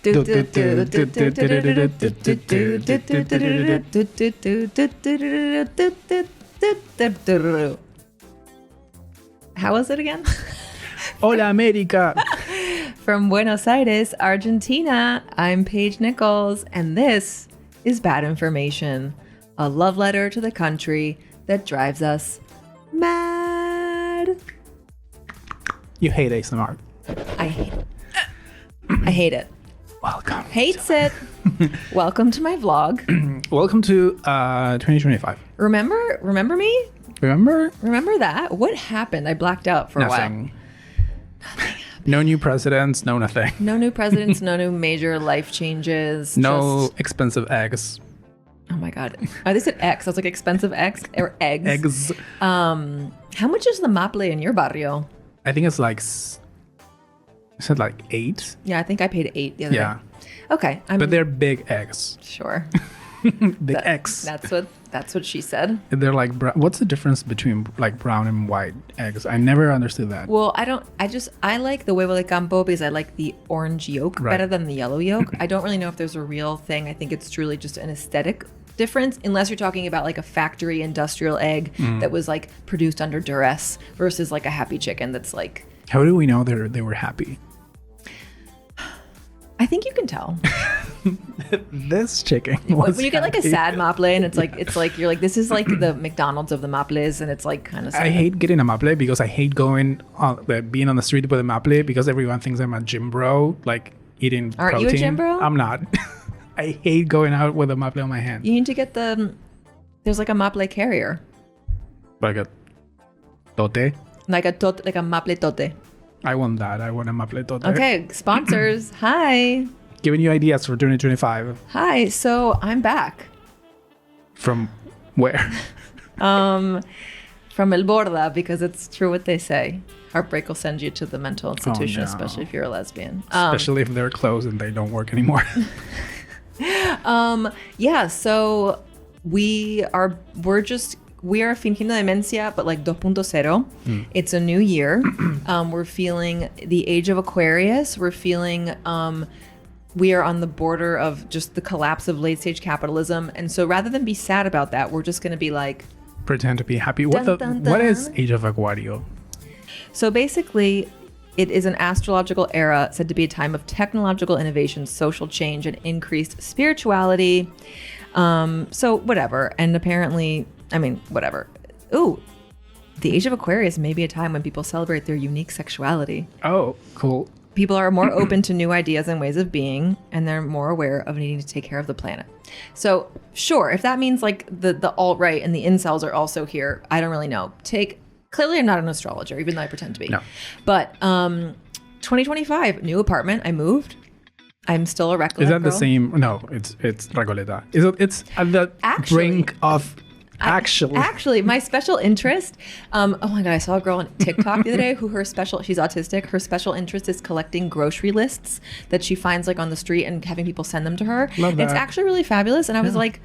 How was it again? Hola, America. From Buenos Aires, Argentina, I'm Paige Nichols, and this is Bad Information, a love letter to the country that drives us mad. You hate ASMR. I hate it. Welcome. Hates it. Welcome to my vlog. Welcome to 2025. Remember me? Remember that? What happened? I blacked out for a while. Nothing. No new presidents, no nothing. No new presidents, no new major life changes. No expensive eggs. Oh my God. Oh, they said X. I was like, expensive X or eggs? Eggs. How much is the maple in your barrio? I think it's like, I said like 8. Yeah, I think I paid 8 the other day. Okay. But they're big eggs. Sure. Big eggs. That's what she said. They're like, what's the difference between like brown and white eggs? I never understood that. Well, I like the huevo de campo because I like the orange yolk better than the yellow yolk. I don't really know if there's a real thing. I think it's truly just an aesthetic difference, unless you're talking about like a factory industrial egg that was like produced under duress versus like a happy chicken that's like. How do we know they were happy? I think you can tell. This chicken when you get like a sad maple and it's like you're like, this is like the McDonald's of the maples, and it's like kind of sad. I hate getting a maple because I hate being on the street with a maple because everyone thinks I'm a gym bro, like eating protein. Aren't you a gym bro? I'm not. I hate going out with a maple on my hand. You need to get there's like a maple carrier. Like a tote? Like a maple tote. I want that. I want a maple tote. Okay, sponsors. Hi. Giving you ideas for 2025. Hi. So I'm back. From where? From El Borda, because it's true what they say. Heartbreak will send you to the mental institution, especially if you're a lesbian. Especially if they're closed and they don't work anymore. Yeah. So we are fingiendo demencia, but like 2.0. It's a new year. We're feeling the age of Aquarius. We're feeling we are on the border of just the collapse of late stage capitalism. And so rather than be sad about that, we're just going to be like, pretend to be happy. What is age of Aquario? So basically, it is an astrological era said to be a time of technological innovation, social change, and increased spirituality. So whatever. And apparently, whatever. Ooh, the age of Aquarius may be a time when people celebrate their unique sexuality. Oh, cool. People are more open to new ideas and ways of being, and they're more aware of needing to take care of the planet. So sure, if that means like the alt-right and the incels are also here, I don't really know. Clearly I'm not an astrologer, even though I pretend to be. No. But 2025, new apartment, I moved. I'm still a Recoleta. Is that girl. the same? No, it's Recoleta. It's at the brink of... Actually, my special interest, oh my God, I saw a girl on TikTok the other day she's autistic. Her special interest is collecting grocery lists that she finds like on the street and having people send them to her. Love that. It's actually really fabulous. And I was like,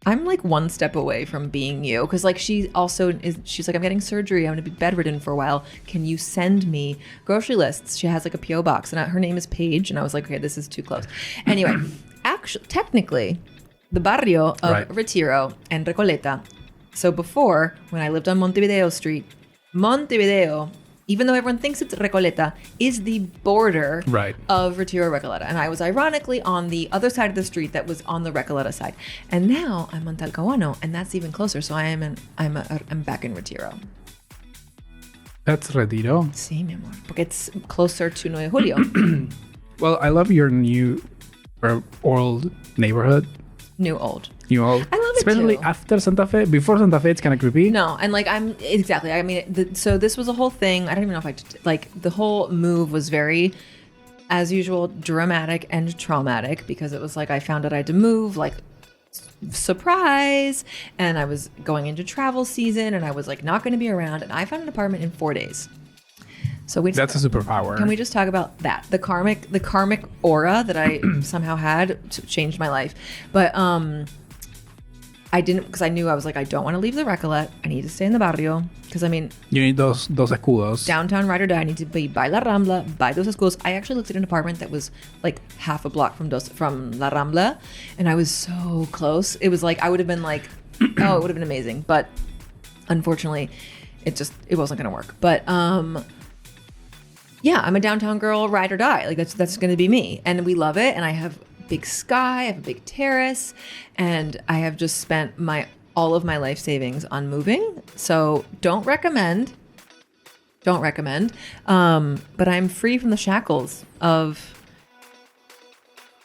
I'm like one step away from being you. Cause like she's like, I'm getting surgery. I'm gonna be bedridden for a while. Can you send me grocery lists? She has like a PO box and her name is Paige. And I was like, okay, this is too close. Anyway, actually, technically, the barrio of Retiro and Recoleta. So before, when I lived on Montevideo Street, Montevideo, even though everyone thinks it's Recoleta, is the border of Retiro Recoleta. And I was ironically on the other side of the street that was on the Recoleta side. And now I'm on Talcahuano, and that's even closer. So I'm back in Retiro. That's Retiro? Sí, mi amor. Porque it's closer to 9 de Julio. Well, I love your new or old neighborhood. New old. I love it especially too. After Santa Fe. Before Santa Fe, it's kind of creepy. No, and like so this was a whole thing. I don't even know if the whole move was very, as usual, dramatic and traumatic, because it was like I found out I had to move, like surprise, and I was going into travel season, and I was like not going to be around, and I found an apartment in 4 days. So that's a superpower. Can we just talk about that? The karmic aura that I somehow had changed my life. But I didn't, because I knew I was like, I don't want to leave the Recollet. I need to stay in the barrio. Because I mean, You need those escudos. downtown ride or die. I need to be by La Rambla, by Dos Escudos. I actually looked at an apartment that was like half a block from La Rambla, and I was so close. It was like I would have been like, oh, it would have been amazing. But unfortunately, it wasn't gonna work. But yeah, I'm a downtown girl, ride or die. Like that's gonna be me, and we love it. And I have big sky, I have a big terrace, and I have just spent all of my life savings on moving. So don't recommend. But I'm free from the shackles of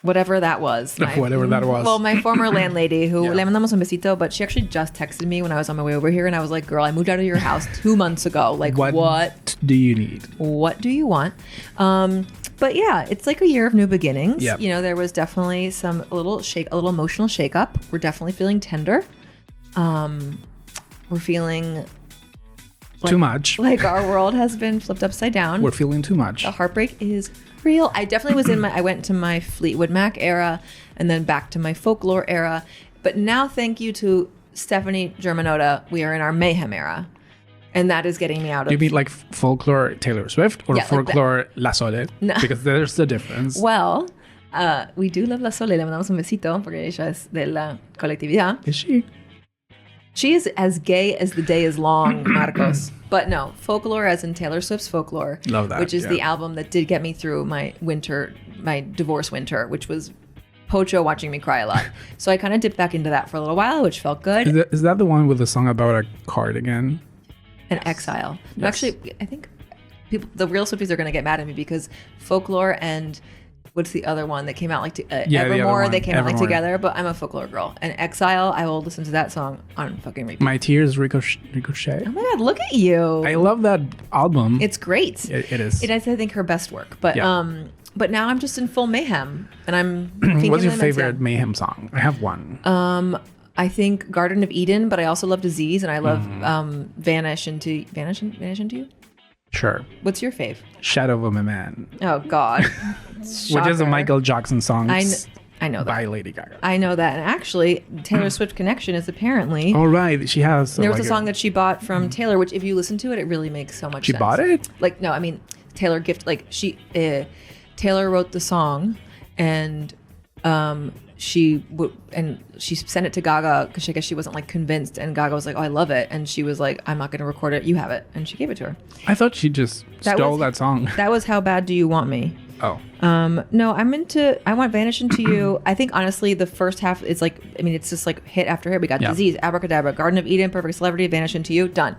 whatever that was. Whatever that was. Well, my former landlady, who le mandamos un besito, but she actually just texted me when I was on my way over here, and I was like, girl, I moved out of your house 2 months ago. Like, what do you need? What do you want? But yeah, it's like a year of new beginnings. Yep. You know, there was definitely a little emotional shakeup. We're definitely feeling tender. We're feeling too much. Like our world has been flipped upside down. We're feeling too much. The heartbreak is real. I definitely was I went to my Fleetwood Mac era and then back to my folklore era. But now, thank you to Stephanie Germanotta, we are in our mayhem era. And that is getting me out of... Do you mean like folklore Taylor Swift or folklore like La Sole? No. Because there's the difference. Well, we do love La Sole. Le mandamos un besito porque ella es de la colectividad. Is she? She is as gay as the day is long, Marcos. But no, folklore as in Taylor Swift's Folklore. Love that. Which is the album that did get me through my divorce winter, which was Pocho watching me cry a lot. So I kind of dipped back into that for a little while, which felt good. Is that the one with the song about a cardigan? An exile. Yes. No, actually, I think the real Swifties are going to get mad at me because Folklore and what's the other one that came out like Evermore? They came out like together, but I'm a Folklore girl. And Exile, I will listen to that song on fucking repeat. My Tears Ricochet. Oh my God, look at you. I love that album. It's great. It is. It is, I think, her best work. But but now I'm just in full mayhem, and I'm. What's your favorite mayhem song? I have one. I think Garden of Eden, but I also love Disease, and I love Vanish into You. Sure. What's your fave? Shadow of a Man. Oh God. Which is a Michael Jackson song. I know that. By Lady Gaga. I know that. And actually, Taylor Swift Connection is apparently... Oh, right. She has... There was a song that she bought from Taylor, which if you listen to it, it really makes so much sense. She bought it? Like, no, I mean, Taylor Taylor wrote the song, and she sent it to Gaga because I guess she wasn't like convinced, and Gaga was like, oh, I love it, and she was like, I'm not going to record it, you have it, and she gave it to her. I thought she just stole that song. That was How Bad Do You Want Me? Oh. No, I want Vanish Into You. I think honestly the first half is like, I mean, it's just like hit after hit. We got Disease, Abracadabra, Garden of Eden, Perfect Celebrity, Vanish Into You, done.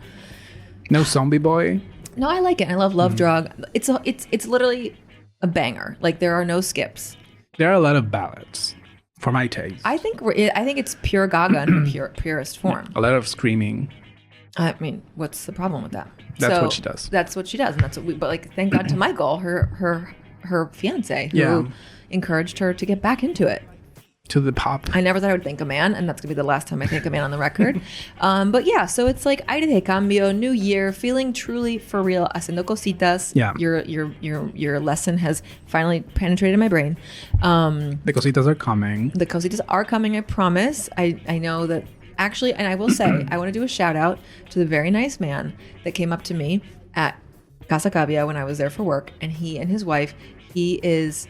No Zombie Boy? No, I like it. I love Love Drug. It's literally a banger. Like there are no skips. There are a lot of ballads. For my taste. I think it's pure Gaga in her purest form. A lot of screaming. I mean, what's the problem with that? That's what she does. That's what she does, and that's what but like, thank God to Michael, her fiance, who encouraged her to get back into it. To the pop. I never thought I would thank a man, and that's gonna be the last time I thank a man on the record. But yeah, so it's like aire de cambio, new year, feeling truly for real, haciendo cositas. Yeah. Your lesson has finally penetrated my brain. The cositas are coming. The cositas are coming, I promise. I know that actually, and I will say, I want to do a shout out to the very nice man that came up to me at Casa Cavia when I was there for work, and he and his wife, he is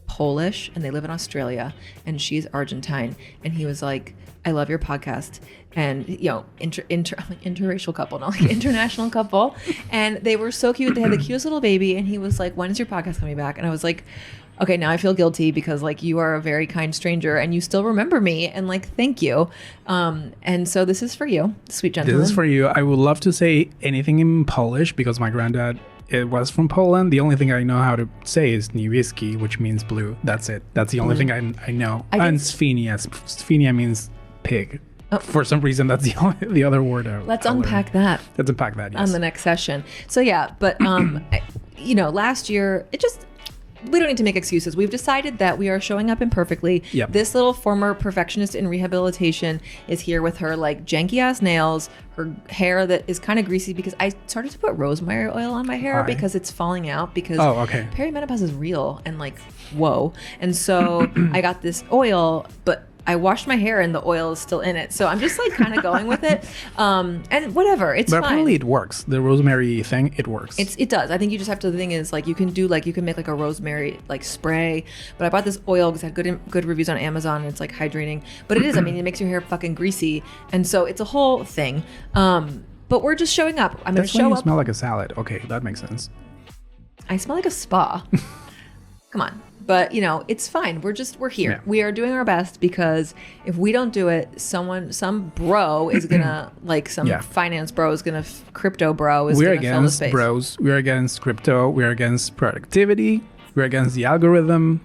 Polish and they live in Australia, and she's Argentine, and he was like, I love your podcast, and you know, interracial couple, not like international couple, and they were so cute. They had the cutest little baby, and he was like, when is your podcast coming back? And I was like, okay, now I feel guilty because like you are a very kind stranger and you still remember me, and like thank you. And so this is for you, sweet gentleman. This is for you. I would love to say anything in Polish because my granddad, it was from Poland. The only thing I know how to say is Niebieski, which means blue. That's it. That's the only thing I know. And Svinia. Svinia means pig. Oh. For some reason, that's the other word. Let's unpack that. Let's unpack that, yes. On the next session. So yeah, but you know, last year, we don't need to make excuses. We've decided that we are showing up imperfectly. Yep. This little former perfectionist in rehabilitation is here with her like janky ass nails, her hair that is kind of greasy because I started to put rosemary oil on my hair because it's falling out because perimenopause is real and like, whoa. And so I got this oil, but I washed my hair and the oil is still in it. So I'm just like kind of going with it. And whatever, it's but fine. apparently it works. The rosemary thing, it works. It does. I think you just have to, the thing is like you can make like a rosemary like spray, but I bought this oil because it had good reviews on Amazon and it's like hydrating, but it is, I mean, it makes your hair fucking greasy. And so it's a whole thing. But we're just showing up. I'm going to show up. You smell like a salad. Okay, that makes sense. I smell like a spa. Come on. But, it's fine. We're here. Yeah. We are doing our best because if we don't do it, some bro is going to, like some finance bro is going to, crypto bro is going to fill the space. We're against bros. We're against crypto. We're against productivity. We're against the algorithm.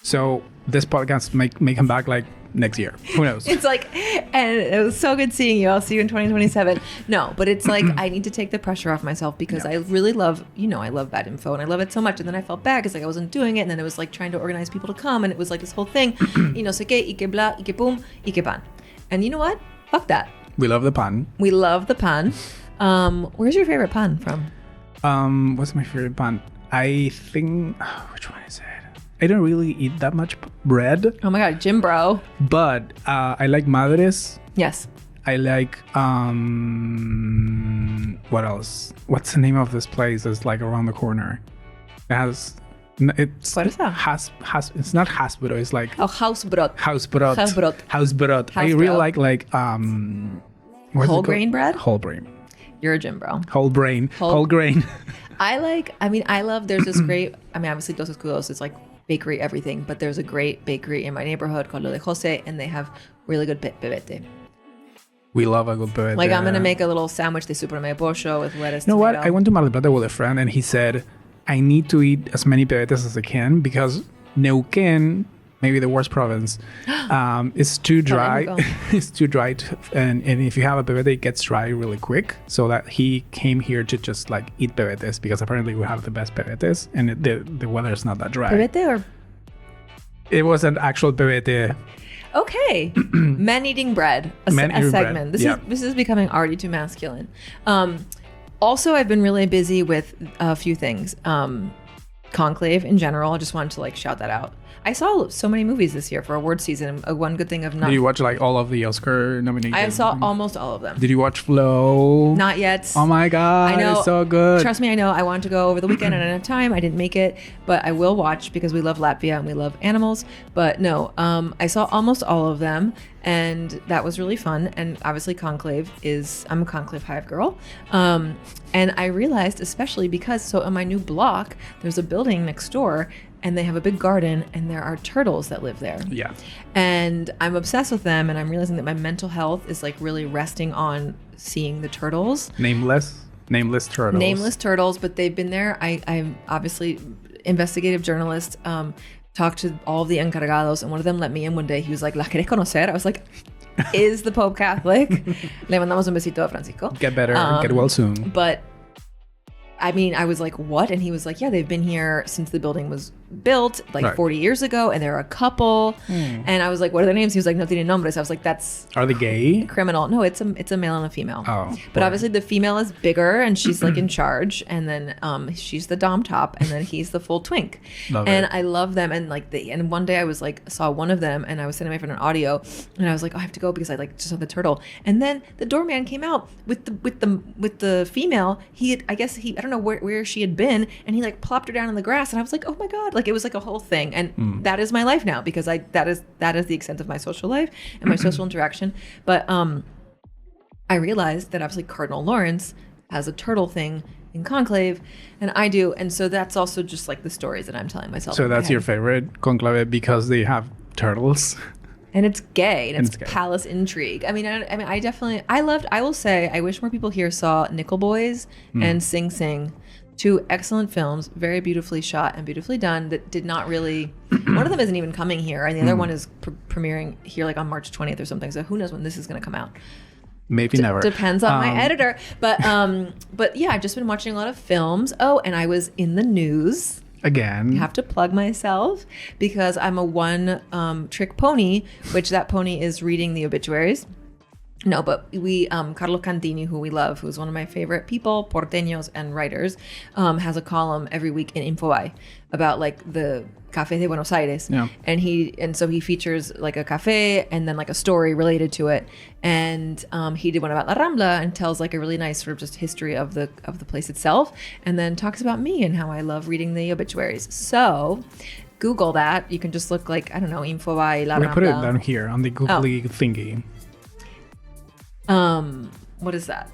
So this podcast may come back like next year. Who knows? It's like, and it was so good seeing you. I'll see you in 2027. No, but it's like, I need to take the pressure off myself because I really love, I love bad info and I love it so much. And then I felt bad because like I wasn't doing it. And then it was like trying to organize people to come. And it was like this whole thing, no sé qué, y que bla, y que pum, y que pan. And you know what? Fuck that. We love the pan. We love the pan. Where's your favorite pan from? What's my favorite pan? I think, which one is it? I don't really eat that much bread. Oh my God, Jim bro. But I like madres. Yes. I like, what else? What's the name of this place that's like around the corner? What is that? It's not hasbrot, it's like... Oh, hausbrot. Hausbrot. I really like whole grain bread? Whole grain. You're a Jim bro. Whole grain. I love, there's this great, obviously Dos Escudos is like bakery everything, but there's a great bakery in my neighborhood called Lo de Jose, and they have really good pebete. We love a good pebete. Like I'm gonna make a little sandwich de supreme pollo with lettuce. You know what? I went to Mar del Plata with a friend, and he said, I need to eat as many pebetes as I can because Neuquén, maybe the worst province, is too dry. It's too dry, and if you have a pebete, it gets dry really quick. So that he came here to just like eat pebetes because apparently we have the best pebetes, and the weather is not that dry. Pebete or? It was an actual pebete. Okay, men eating bread, a segment. Bread. This is becoming already too masculine. Also, I've been really busy with a few things. Conclave in general. I just wanted to like shout that out. I saw so many movies this year for award season. One good thing of not. Did you watch like all of the Oscar nominations? I saw almost all of them. Did you watch Flow? Not yet. Oh my God, I know. It's so good. Trust me, I know. I wanted to go over the weekend and I didn't have time. I didn't make it, but I will watch because we love Latvia and we love animals. But no, I saw almost all of them and that was really fun. And obviously Conclave I'm a Conclave Hive girl. And I realized, especially because, so on my new block, there's a building next door and they have a big garden and there are turtles that live there. Yeah. And I'm obsessed with them and I'm realizing that my mental health is like really resting on seeing the turtles. Nameless turtles. Nameless turtles, but they've been there. I'm obviously investigative journalist, talked to all of the encargados and one of them let me in one day. He was like, ¿La querés conocer? I was like, is the Pope Catholic? Le mandamos un besito a Francisco. Get better, get well soon. But I was like, what? And he was like, yeah, they've been here since the building was built like 40 years ago and they're a couple. And I was like, what are their names? He was like, no tienen nombres. I was like, that's... Are they gay? Criminal. No, it's a male and a female. Oh. But obviously the female is bigger and she's like in charge. And then she's the dom top and then he's the full twink. I love them. And like and one day I was like, saw one of them and I was sending my friend an audio and I was like, oh, I have to go because I like just saw the turtle. And then the doorman came out with the female. I don't know where she had been and he like plopped her down in the grass and I was like, oh my God, like it was like a whole thing. And that is my life now because that is the extent of my social life and my social interaction. But I realized that obviously Cardinal Lawrence has a turtle thing in Conclave and I do, and so that's also just like the stories that I'm telling myself. So that's your favorite Conclave because they have turtles. And it's gay and it's palace intrigue. I will say I wish more people here saw Nickel Boys and Sing Sing. Two excellent films, very beautifully shot and beautifully done that did not really... One of them isn't even coming here and the other one is premiering here like on March 20th or something. So who knows when this is going to come out. Maybe never. Depends on my editor. But yeah, I've just been watching a lot of films. Oh, and I was in the news. Again. I have to plug myself because I'm a one trick pony, which that pony is reading the obituaries. No, but we, Carlo Cantini, who we love, who's one of my favorite people, porteños and writers, has a column every week in Infobae about like the Café de Buenos Aires. Yeah. And so he features like a cafe and then like a story related to it. And he did one about La Rambla and tells like a really nice sort of just history of the place itself, and then talks about me and how I love reading the obituaries. So Google that. You can just look like, I don't know, Infobae, La Rambla. We're gonna put it down here on the Googly thingy. What is that?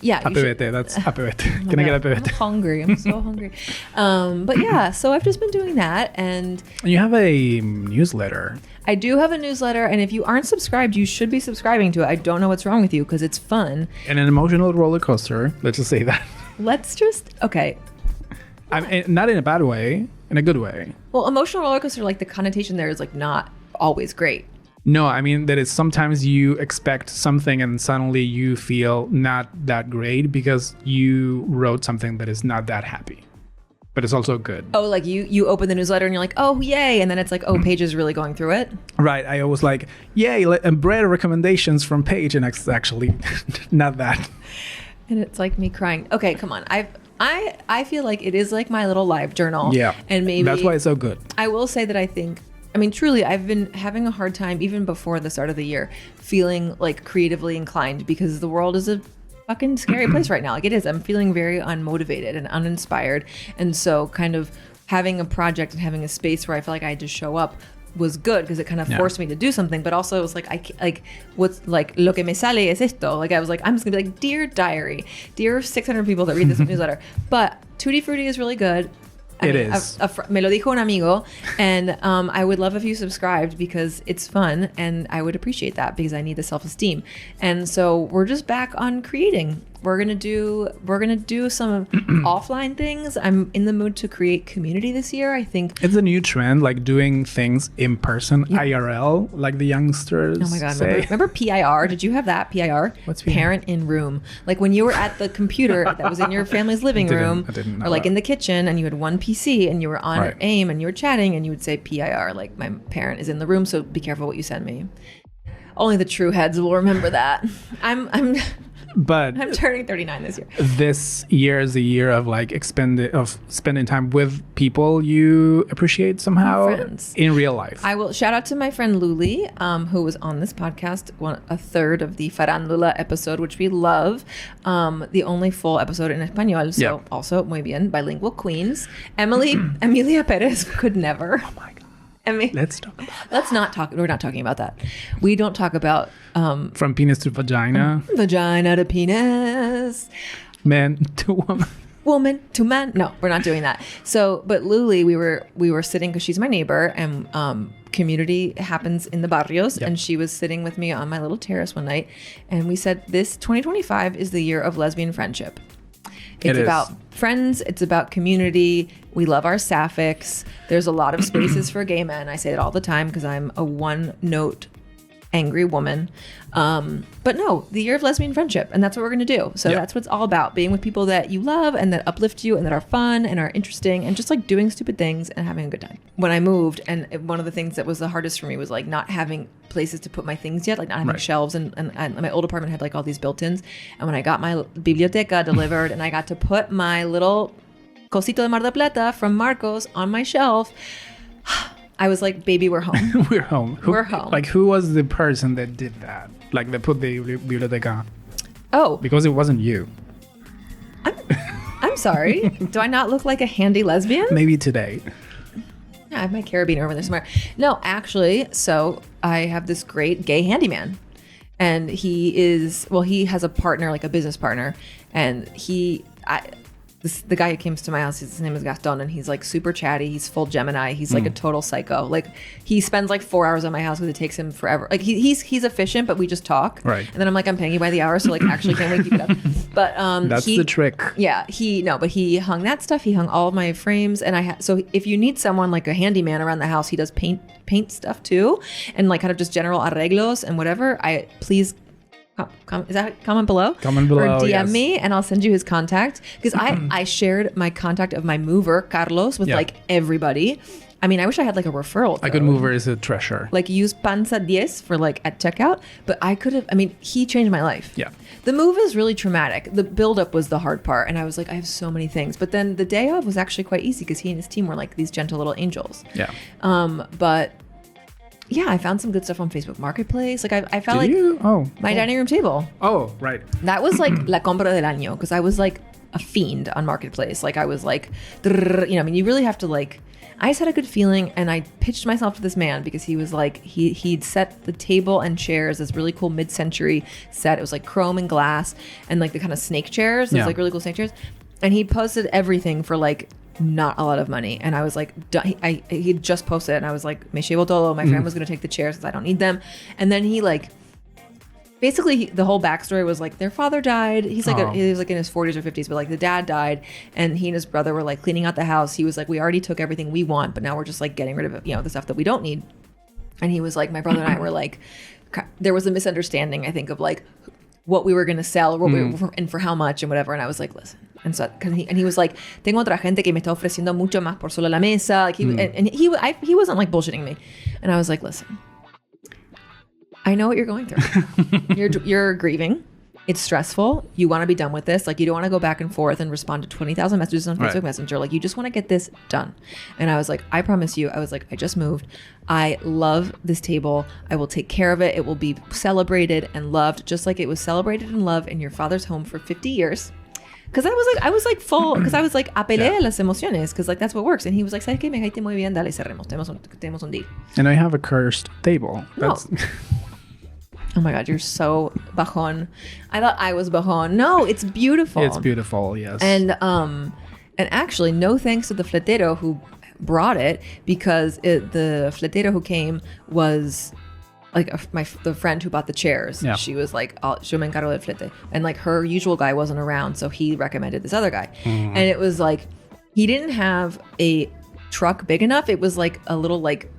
Yeah. Apevete, that's apevete. Can I get apevete? I'm hungry. I'm so hungry. But yeah, so I've just been doing that. And you have a newsletter. I do have a newsletter. And if you aren't subscribed, you should be subscribing to it. I don't know what's wrong with you because it's fun. And an emotional roller coaster. Let's just say that. Okay. Not in a bad way, in a good way. Well, emotional roller coaster, like the connotation there is like not always great. No, I mean that is sometimes you expect something and suddenly you feel not that great because you wrote something that is not that happy, but it's also good. Oh, like you open the newsletter and you're like, oh, yay. And then it's like, oh, Paige is really going through it. Right. I was like, yay, bread recommendations from Paige. And it's actually not that. And it's like me crying. Okay, come on. I feel like it is like my little live journal. Yeah. And maybe that's why it's so good. I will say that I mean, truly, I've been having a hard time, even before the start of the year, feeling like creatively inclined because the world is a fucking scary place right now. Like it is. I'm feeling very unmotivated and uninspired. And so kind of having a project and having a space where I feel like I had to show up was good because it kind of forced me to do something. But also it was like, what's like, lo que me sale es esto. Like I was like, I'm just gonna be like, dear diary, dear 600 people that read this newsletter. But Tutti Frutti is really good. It is. Me lo dijo un amigo, and I would love if you subscribed because it's fun, and I would appreciate that because I need the self-esteem. And so we're just back on creating. We're gonna do some offline things. I'm in the mood to create community this year. I think it's a new trend, like doing things in person, IRL, like the youngsters. Oh my god! Remember PIR? Did you have that PIR? What's PIR? Parent in room? Like when you were at the computer that was in your family's living room, I didn't know or like that. in the kitchen, and you had one PC, and you were on AIM, and you were chatting, and you would say PIR, like my parent is in the room, so be careful what you send me. Only the true heads will remember that. I'm turning 39 this year. This year is a year of like spending time with people you appreciate somehow in real life. I will shout out to my friend Luli, who was on this podcast, a third of the Farandula episode, which we love. The only full episode in Espanol. So also muy bien, bilingual queens. Emilia Perez could never. Oh my god. Let's not talk. We're not talking about that. We don't talk about from penis to vagina, vagina to penis, man to woman, woman to man. No, we're not doing that. So, but Luli, we were sitting because she's my neighbor, and community happens in the barrios, and she was sitting with me on my little terrace one night, and we said this 2025 is the year of lesbian friendship. It's about friends. It's about community. We love our sapphics. There's a lot of spaces for gay men. I say it all the time because I'm a one-note angry woman. But no, the year of lesbian friendship. And that's what we're going to do. So that's what it's all about. Being with people that you love and that uplift you and that are fun and are interesting and just like doing stupid things and having a good time. When I moved, and one of the things that was the hardest for me was like not having places to put my things yet, like not having shelves. And my old apartment had like all these built-ins. And when I got my biblioteca delivered and I got to put my little cosito de Mar del Plata from Marcos on my shelf, I was like, baby, we're home. We're home. We're home. Like, who was the person that did that? Like, they put the biblioteca. Oh. Because it wasn't you. I'm sorry. Do I not look like a handy lesbian? Maybe today. Yeah, I have my carabiner over there somewhere. No, actually, so I have this great gay handyman. And he has a partner, like a business partner. And the guy who came to my house, his name is Gaston, and he's like super chatty. He's full Gemini. He's like a total psycho. Like he spends like 4 hours at my house because it takes him forever. Like he's efficient, but we just talk. Right. And then I'm like, I'm paying you by the hour, so like actually can't wait to keep it up. But that's the trick. Yeah. But he hung that stuff. He hung all of my frames, and so if you need someone like a handyman around the house, he does paint stuff too, and like kind of just general arreglos and whatever. Please. Is that comment below? Comment below, or DM yes. me, and I'll send you his contact because I shared my contact of my mover Carlos with like everybody, I mean, I wish I had like a referral. A good mover is a treasure. Like use panza 10 for like at checkout, but I could have, I mean, he changed my life. Yeah. The move is really traumatic. The buildup was the hard part. And I was like, I have so many things. But then the day of was actually quite easy because he and his team were like these gentle little angels. Yeah. But yeah, I found some good stuff on Facebook Marketplace. Like I felt my dining room table. Oh, right. That was like la compra del año because I was like a fiend on Marketplace. Like I was like, I mean, you really have to like, I just had a good feeling and I pitched myself to this man because he was like, he'd set the table and chairs, this really cool mid-century set. It was like chrome and glass and like the kind of snake chairs. Those like really cool snake chairs. And he posted everything for like not a lot of money. And I was like, he just posted it and I was like, me llevo todo. My friend was going to take the chairs because I don't need them. And then he like, basically, the whole backstory was like their father died. He's like he was like in his 40s or 50s, but like the dad died, and he and his brother were like cleaning out the house. He was like, we already took everything we want, but now we're just like getting rid of it, the stuff that we don't need. And he was like, my brother and I were like, there was a misunderstanding, I think, of like what we were gonna sell, or what we were, and for how much and whatever. And I was like, listen. And so, he was like, tengo otra gente que me está ofreciendo mucho más por solo la mesa. Like he wasn't like bullshitting me, and I was like, listen. I know what you're going through. You're grieving. It's stressful. You want to be done with this. Like you don't want to go back and forth and respond to 20,000 messages on Facebook Messenger. Like you just want to get this done. And I was like, I promise you. I was like, I just moved. I love this table. I will take care of it. It will be celebrated and loved, just like it was celebrated and loved in your father's home for 50 years. Because I was like full, because I was like, apelé a las emociones, because like that's what works. And he was like, ¿sabes qué? Me caíste muy bien, dale, cerremos. Tenemos un deal. And I have a cursed table. That's... No. Oh my God, you're so bajon. I thought I was bajon. No, it's beautiful. It's beautiful, yes. And actually, no thanks to the fletero who brought it, because the fletero who came was like the friend who bought the chairs. Yeah. She was like, yo me encargo del flete. And like her usual guy wasn't around, so he recommended this other guy. And it was like, he didn't have a truck big enough. It was like a little like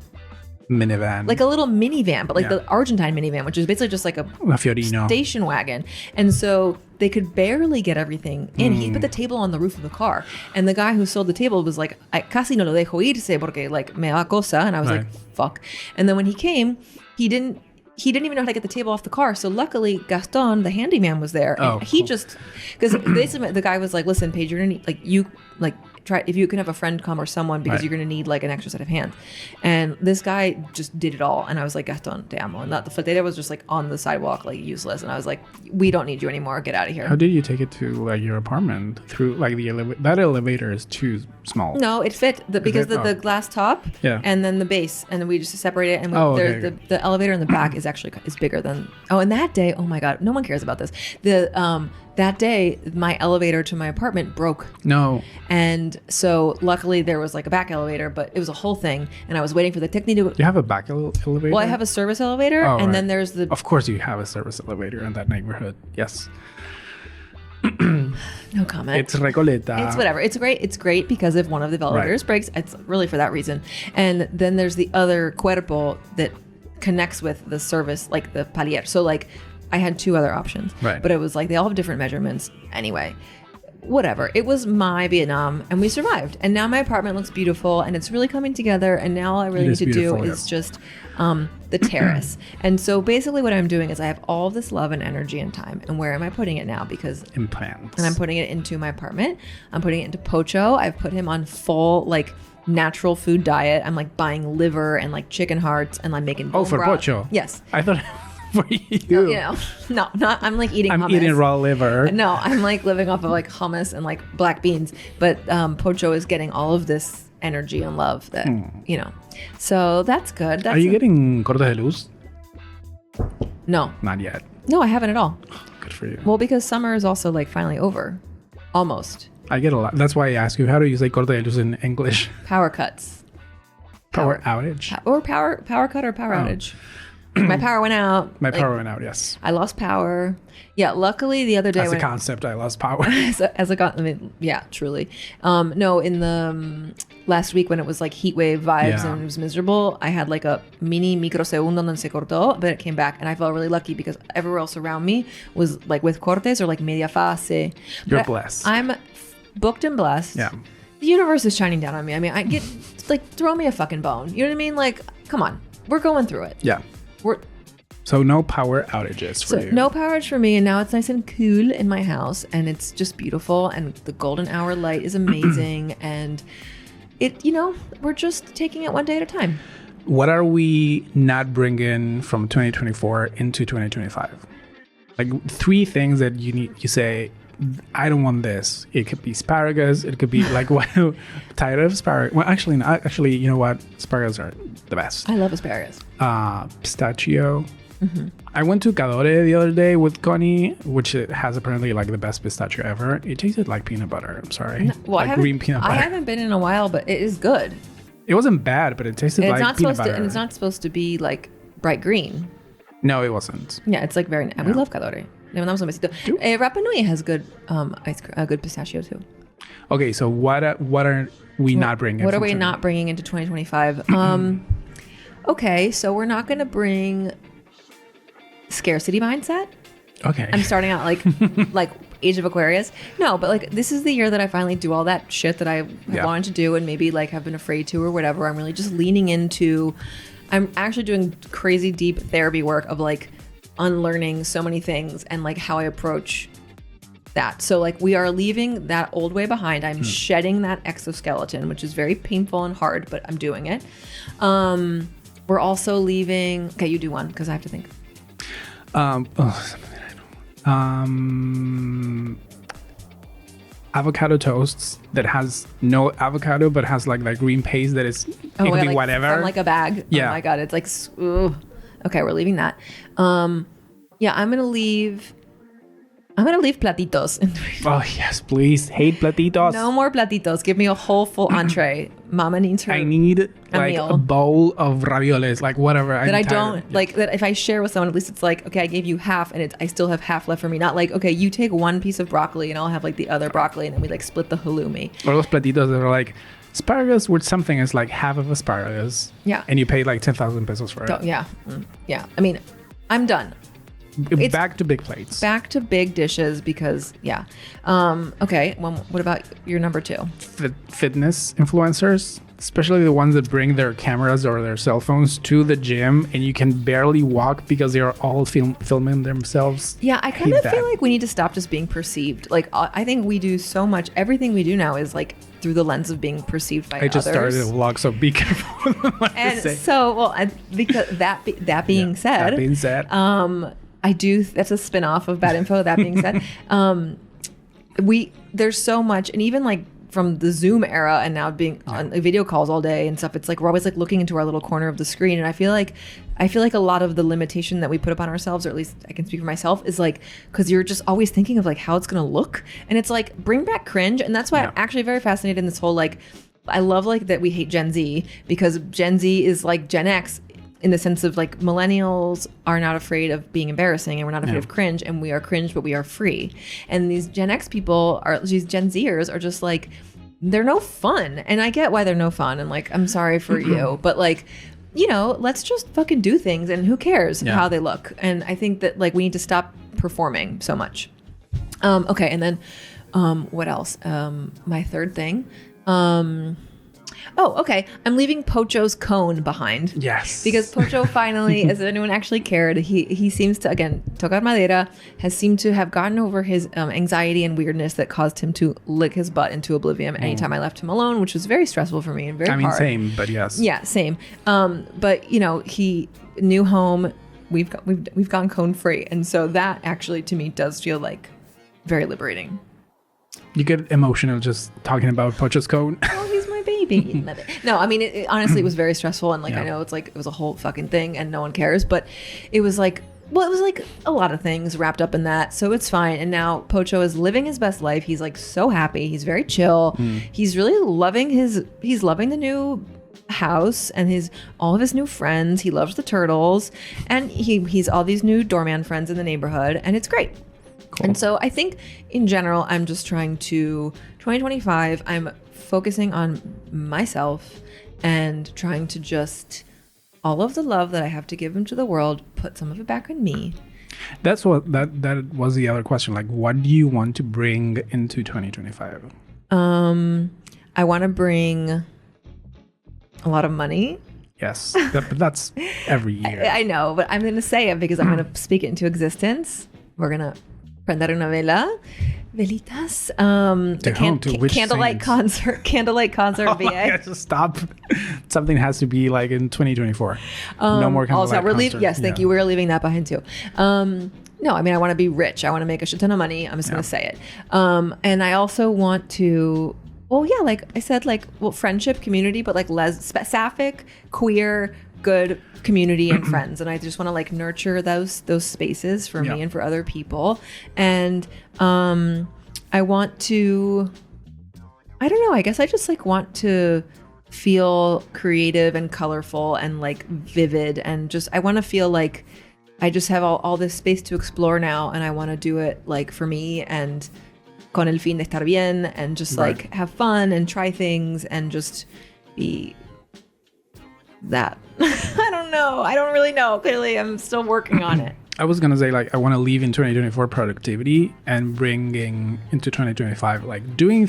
minivan, like a little minivan, but like the Argentine minivan, which is basically just like a Fiorino station wagon. And so they could barely get everything in. He put the table on the roof of the car, and the guy who sold the table was like, I casi no lo dejo irse porque like me da cosa. And I was like, fuck. And then when he came, he didn't even know how to get the table off the car. So luckily Gaston, the handyman, was there. And he just, because basically the guy was like, listen, Paige, you're gonna need, like, you like try if you can have a friend come or someone, because you're gonna need like an extra set of hands. And this guy just did it all. And I was like, Gaston, te amo. And the fletera was just like on the sidewalk, like useless. And I was like, we don't need you anymore. Get out of here. How did you take it to like your apartment through like the elevator? That elevator is too small. No, it fit because the glass top and then the base, and then we just separate it. And the elevator in the back is bigger than. Oh, and that day, oh my God, no one cares about this. That day, my elevator to my apartment broke. No. And so luckily there was like a back elevator, but it was a whole thing. And I was waiting for the technique to... You have a back elevator? Well, I have a service elevator, and then there's the... Of course you have a service elevator in that neighborhood. Yes. No comment. It's Recoleta. It's whatever. It's great. It's great because if one of the elevators breaks, it's really for that reason. And then there's the other cuerpo that connects with the service, like the palier. So like... I had two other options, but it was like they all have different measurements. Anyway, whatever. It was my Vietnam, and we survived. And now my apartment looks beautiful, and it's really coming together. And now all I really need to do is just the terrace. And so basically, what I'm doing is I have all of this love and energy and time. And where am I putting it now? Because in plants. And I'm putting it into my apartment. I'm putting it into Pocho. I've put him on full like natural food diet. I'm like buying liver and like chicken hearts, and I'm making for broth. Pocho. Yes, I thought. For you. No, not. I'm like eating. I'm hummus. eating raw liver. No, I'm like living off of like hummus and like black beans. But Pocho is getting all of this energy and love that So that's good. Are you getting cortes de luz? No, not yet. No, I haven't at all. Good for you. Well, because summer is also like finally over, almost. I get a lot. That's why I ask you. How do you say corte de luz in English? Power cuts. Power outage. Or power cut or power outage. My power went out. My power went out, yes. I lost power. Yeah, luckily the other day... As a concept, I lost power. Truly. No, in the last week when it was like heat wave vibes and it was miserable, I had like a mini microsegundo donde se cortó, but it came back. And I felt really lucky because everywhere else around me was like with cortes or like media fase. You're blessed. I'm booked and blessed. Yeah. the universe is shining down on me. I mean, I get like, throw me a fucking bone. You know what I mean? Like, come on, we're going through it. Yeah. So no power outages for you. No power outage for me, and now it's nice and cool in my house, and it's just beautiful, and the golden hour light is amazing, and it, we're just taking it one day at a time. What are we not bringing from 2024 into 2025? Like 3 things that you say, I don't want this. It could be asparagus. It could be like, what? Tired of asparagus? Well, actually, not. Actually, you know what? Asparagus are the best. I love asparagus. Pistachio. Mm-hmm. I went to Cadore the other day with Connie, which has apparently like the best pistachio ever. It tasted like peanut butter. I'm sorry. No, well, like green peanut butter. I haven't been in a while, but it is good. It wasn't bad, but it tasted like peanut butter. And it's not supposed to be like bright green. No, it wasn't. Yeah, it's like very. Yeah. We love Cadore. Rapa Nui has good good pistachio too. Okay, so what are we not bringing? What are we not bringing into 2025? Okay, so we're not going to bring scarcity mindset. Okay. I'm starting out like Age of Aquarius. No, but like this is the year that I finally do all that shit that I have wanted to do and maybe like have been afraid to or whatever. I'm really just leaning into. I'm actually doing crazy deep therapy work of like unlearning so many things and like how I approach that. So like we are leaving that old way behind. I'm shedding that exoskeleton, which is very painful and hard, but I'm doing it. We're also leaving. Okay, you do one because I have to think. Avocado toasts that has no avocado but has like that green paste that is it could be like, whatever from like a bag. Yeah. Oh my god, it's like ugh. Okay, we're leaving that. Yeah, I'm gonna leave platitos. Oh yes, please. Hate platitos. No more platitos. Give me a whole full entree. Mama needs her. I need like meal. a bowl of raviolis, like whatever. That if I share with someone, at least it's like, okay, I gave you half and I still have half left for me. Not like, okay, you take one piece of broccoli and I'll have like the other broccoli and then we like split the halloumi. Or those platitos that are like asparagus with something is like half of asparagus. Yeah. And you pay like 10,000 pesos for it. Yeah. Yeah. I mean, I'm done. It's back to big plates. Back to big dishes because, yeah. Okay. Well, what about your number 2? Fitness influencers, especially the ones that bring their cameras or their cell phones to the gym and you can barely walk because they are all filming themselves. Yeah, I kind of feel like we need to stop just being perceived. Like, I think we do so much. Everything we do now is like through the lens of being perceived by others. I just started a vlog, so be careful. Because that being said, I do. That's a spin-off of Bad Info. That being said, there's so much, and even like from the Zoom era and now being on video calls all day and stuff, it's like we're always like looking into our little corner of the screen, and I feel like a lot of the limitation that we put upon ourselves, or at least I can speak for myself, is like because you're just always thinking of like how it's gonna look, and it's like bring back cringe, and that's why I'm actually very fascinated in this whole like I love like that we hate Gen Z because Gen Z is like Gen X. In the sense of like millennials are not afraid of being embarrassing and we're not afraid of cringe, and we are cringe, but we are free. And these Gen X people these Gen Zers are just like, they're no fun. And I get why they're no fun. And like, I'm sorry for you, but like, let's just fucking do things and who cares how they look. And I think that like we need to stop performing so much. Okay. And then, what else? My third thing, oh, okay. I'm leaving Pocho's cone behind. Yes. Because Pocho finally, as anyone actually cared, he seems to, again, tocar madera, has seemed to have gotten over his anxiety and weirdness that caused him to lick his butt into oblivion anytime I left him alone, which was very stressful for me and very hard. Same, but yes. Yeah, same. But, he, new home, we've gone cone free. And so that actually, to me, does feel like very liberating. You get emotional just talking about Pocho's cone. Oh, he's my baby. No, I mean, honestly, it was very stressful. And like, I know it's like, it was a whole fucking thing and no one cares. But it was like, it was like a lot of things wrapped up in that. So it's fine. And now Pocho is living his best life. He's like so happy. He's very chill. He's really loving he's loving the new house and all of his new friends. He loves the turtles. And he's all these new doorman friends in the neighborhood. And it's great. Cool. And so I think in general, I'm just trying to 2025, I'm focusing on myself and trying to just all of the love that I have to give into the world, put some of it back on me. That's what that was the other question. Like, what do you want to bring into 2025? I want to bring a lot of money. Yes, but that's every year. I know, but I'm going to say it because I'm going to speak it into existence. We're going to prender una vela. Velitas. Candlelight concert. Oh my God, just stop. Something has to be like in 2024. No more candlelight also, we're concert. Yes, thank you. We're leaving that behind too. No, I mean, I want to be rich. I want to make a shit ton of money. I'm just going to say it. And I also want to... Well, yeah, like I said, friendship, community, but like sapphic, queer, good community and friends. And I just want to like nurture those spaces for me and for other people. And I want to, I don't know, I guess I just like want to feel creative and colorful and like vivid. And just, I want to feel like I just have all this space to explore now. And I want to do it like for me and con el fin de estar bien, and just like have fun and try things and just be that. I don't know. I don't really know. Clearly, I'm still working on it. I was going to say, like, I want to leave in 2024 productivity and bringing into 2025, like doing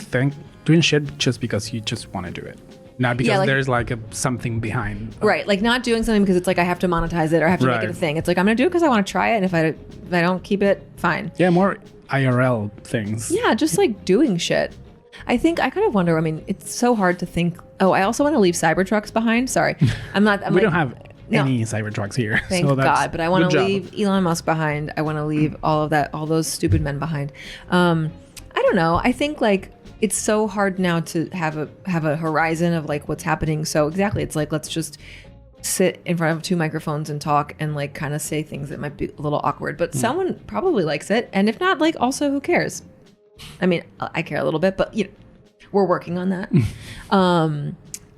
shit just because you just want to do it. Not because there's like something behind. Right. Like not doing something because it's like I have to monetize it or I have to make it a thing. It's like I'm going to do it because I want to try it. And if I don't keep it, fine. Yeah, more IRL things. Yeah, just like doing shit. I think I kind of wonder, I mean, it's so hard to think. Oh, I also want to leave Cybertrucks behind. Sorry. We don't have any Cybertrucks here. Thank God. But I want to leave Elon Musk behind. I want to leave all those stupid men behind. I don't know. I think like it's so hard now to have a horizon of like what's happening. So exactly, it's like let's just sit in front of two microphones and talk and like kind of say things that might be a little awkward, but someone probably likes it. And if not, like also who cares? I mean, I care a little bit, but you know, we're working on that.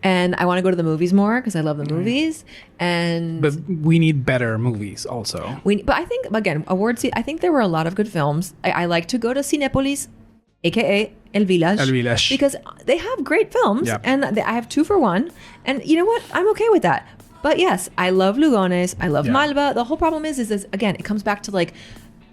And I want to go to the movies more because I love the movies. But we need better movies also. But I think again, I think there were a lot of good films. I like to go to Cinépolis, aka El Village, because they have great films, and I have 2 for 1. And you know what? I'm okay with that. But yes, I love Lugones. I love Malva. The whole problem is again, it comes back to like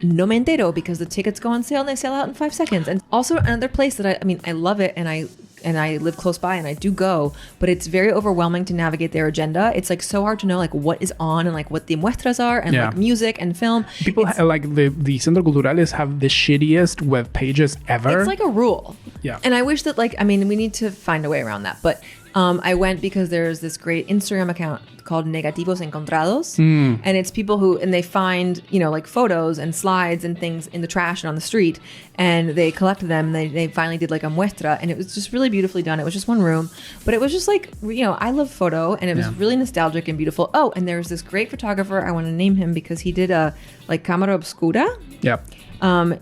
no me entero because the tickets go on sale and they sell out in 5 seconds. And also another place that I love it, and I live close by and I do go, but it's very overwhelming to navigate their agenda. It's like so hard to know like what is on and like what the muestras are and like music and film. People like the Centro Culturales have the shittiest web pages ever. It's like a rule. Yeah. And I wish that like, I mean, we need to find a way around that. But I went because there's this great Instagram account called Negativos Encontrados. And it's people and they find, you know, like photos and slides and things in the trash and on the street. And they collect them. They finally did like a muestra. And it was just really beautifully done. It was just one room. But it was just like, you know, I love photo. And it was really nostalgic and beautiful. Oh, and there's this great photographer. I want to name him because he did a like cámara obscura. Yep.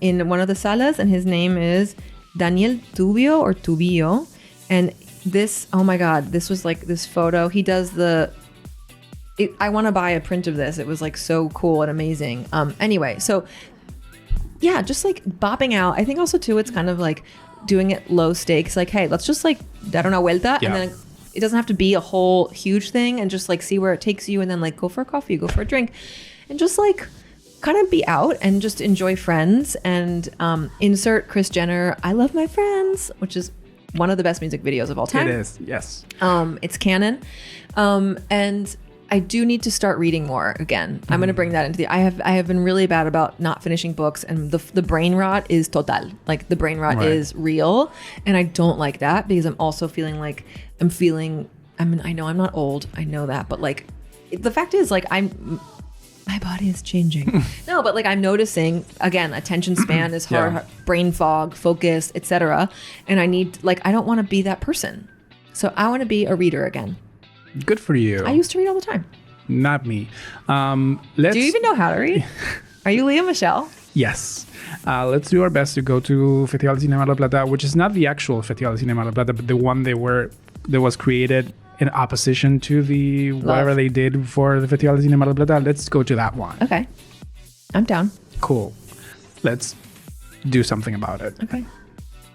In one of the salas. And his name is Daniel Tubio. And this, oh my God, this was like this photo. He does I want to buy a print of this. It was like so cool and amazing. Anyway, so yeah, just like bopping out. I think also too, it's kind of like doing it low stakes. Like, hey, let's just like dar una vuelta. And then it doesn't have to be a whole huge thing, and just like see where it takes you, and then like go for a coffee, go for a drink, and just like kind of be out and just enjoy Friends and insert Kris Jenner, I Love My Friends, which is one of the best music videos of all time. It is, yes. It's canon. And I do need to start reading more again. I'm going to bring that into I have been really bad about not finishing books, and the brain rot is total. Like the brain rot is real, and I don't like that because I'm also feeling like I know I'm not old. I know that, but like the fact is like my body is changing. No, but like I'm noticing again, attention span is hard, brain fog, focus, etc. And I don't want to be that person. So I want to be a reader again. Good for you. I used to read all the time. Not me. Do you even know how to read? Are you Leah Michelle? Yes. Let's do our best to go to Festival de Cinema La Plata, which is not the actual Festival de Cinema La Plata, but the one that was created in opposition to the whatever they did for the Festival de Cinema La Plata. Let's go to that one. Okay. I'm down. Cool. Let's do something about it. Okay.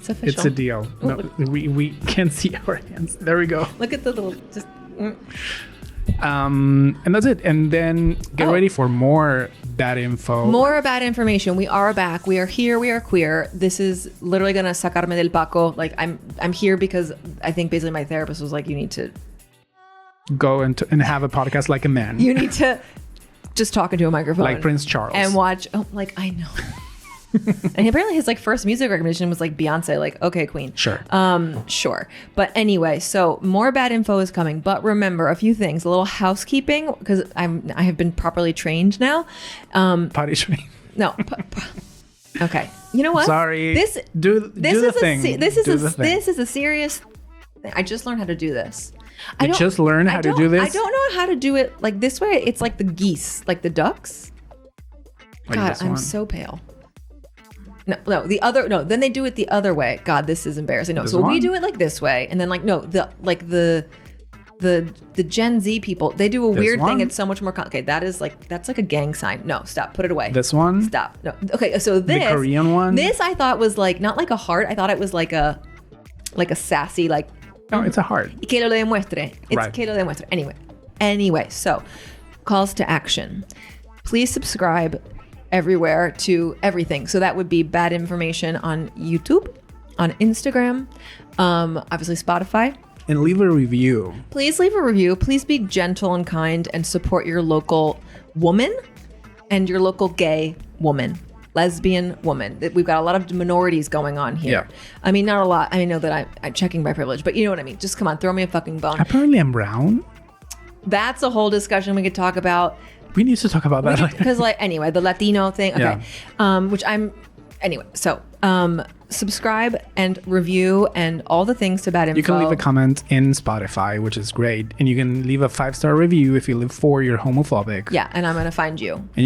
It's official. It's a deal. No, we can't see our hands. There we go. Look at the little And that's it. And then get ready for more bad info. More bad information. We are back. We are here. We are queer. This is literally gonna sacarme del paco. Like I'm here because I think basically my therapist was like, you need to go and have a podcast like a man. You need to just talk into a microphone, like Prince Charles, and watch. Oh, like I know. And apparently his like first music recognition was like Beyonce. Like, okay, queen. Sure. Sure. But anyway, so more bad info is coming. But remember a few things, a little housekeeping, because I have been properly trained now. Potty trained. No. Okay. You know what? Sorry. This is a serious thing. I just learned how to do this. I just learned how to do this? I don't know how to do it like this way. It's like the geese, like the ducks. Like God, I'm so pale. No, the other, no, then they do it the other way. God, this is embarrassing. No, so we do it like this way. And then like, no, the Gen Z people, they do a weird thing. It's so much more complicated. That's like a gang sign. No, stop, put it away. This one? Stop. No. Okay, so this. The Korean one? This I thought was like, not like a heart. I thought it was like a sassy, like. No, it's a heart. Que lo demuestre. It's right. Que lo demuestre. Anyway, so calls to action. Please subscribe everywhere to everything. So that would be bad information on YouTube, on Instagram, obviously Spotify. And leave a review. Please leave a review. Please be gentle and kind and support your local woman and your local gay woman, lesbian woman. We've got a lot of minorities going on here. Yeah. I mean, not a lot. I know that I'm checking my privilege, but you know what I mean? Just come on, throw me a fucking bone. Apparently I'm brown. That's a whole discussion we could talk about. We need to talk about that. Because anyway, the Latino thing. Okay. Yeah. Anyway, so subscribe and review and all the things to bad info. You can leave a comment in Spotify, which is great. And you can leave a 5-star review if you live 4, you're homophobic. Yeah, and I'm going to find you. And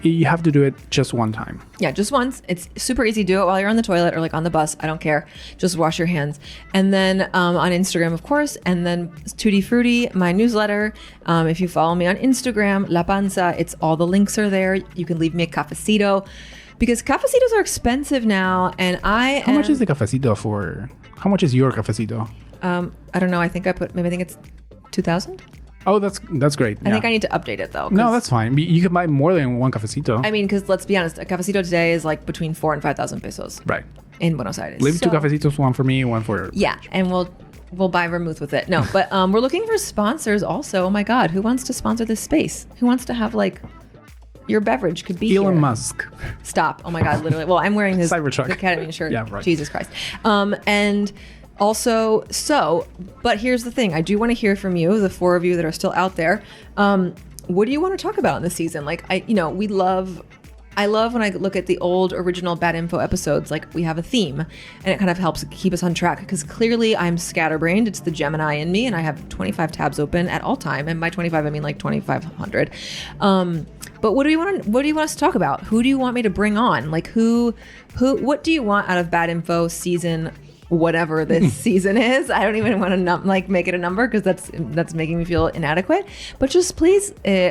you have to do it just one time. Yeah, just once. It's super easy. Do it while you're on the toilet or like on the bus. I don't care. Just wash your hands. And then on Instagram, of course. And then Tutti Frutti, my newsletter. If you follow me on Instagram, La Panza, all the links are there. You can leave me a cafecito. Because cafecitos are expensive now, and How much is the cafecito for? How much is your cafecito? I don't know. I think it's 2,000. Oh, that's great. I think I need to update it though. No, that's fine. You can buy more than one cafecito. I mean, because let's be honest, a cafecito today is like between 4,000 and 5,000 pesos. Right. In Buenos Aires. Leave 2 cafecitos, one for me, one for. Yeah, and we'll buy vermouth with it. No, but we're looking for sponsors also. Oh my God, who wants to sponsor this space? Who wants to have like. Your beverage could be Elon here. Musk. Stop. Oh my God, literally. Well, I'm wearing his Academy shirt. Yeah, right. Jesus Christ. And also, but here's the thing. I do want to hear from you, the 4 of you that are still out there. What do you want to talk about in this season? Like, I love when I look at the old original Bad Info episodes, like we have a theme and it kind of helps keep us on track because clearly I'm scatterbrained. It's the Gemini in me and I have 25 tabs open at all time. And by 25, I mean like 2,500. But what do you want us to talk about? Who do you want me to bring on? Like what do you want out of Bad Info season, whatever this season is? I don't even want to make it a number because that's making me feel inadequate. But just please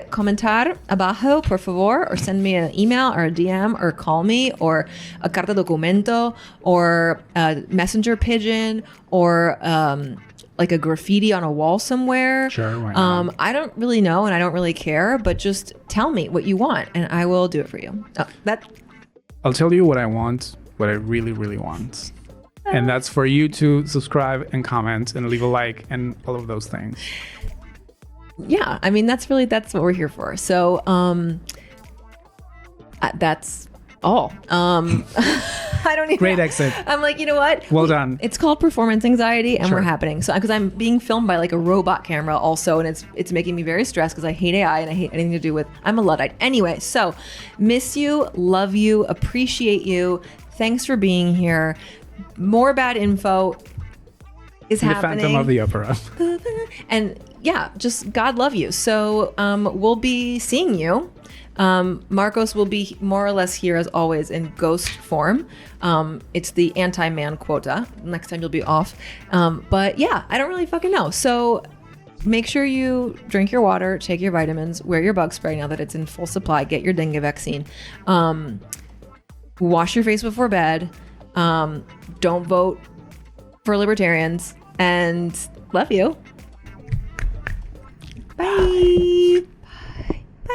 comentar abajo, por favor, or send me an email or a DM or call me or a carta documento or a messenger pigeon or like a graffiti on a wall somewhere. Sure, why not? I don't really know and I don't really care, but just tell me what you want and I will do it for you. I'll tell you what I want, what I really, really want. And that's for you to subscribe and comment and leave a like and all of those things. Yeah, I mean, that's what we're here for. So that's all. I don't even. Great exit. I'm like, you know what? Well done. It's called performance anxiety, and we're happening. So because I'm being filmed by like a robot camera, also, and it's making me very stressed because I hate AI and I hate anything to do with. I'm a Luddite. Anyway, so miss you, love you, appreciate you. Thanks for being here. More bad info is happening. The Phantom of the Opera. And yeah, just God love you. So we'll be seeing you. Marcos will be more or less here as always in ghost form. It's the anti-man quota. Next time you'll be off. But yeah, I don't really fucking know. So make sure you drink your water, take your vitamins, wear your bug spray now that it's in full supply, get your dengue vaccine. Wash your face before bed. Don't vote for libertarians and love you. Bye.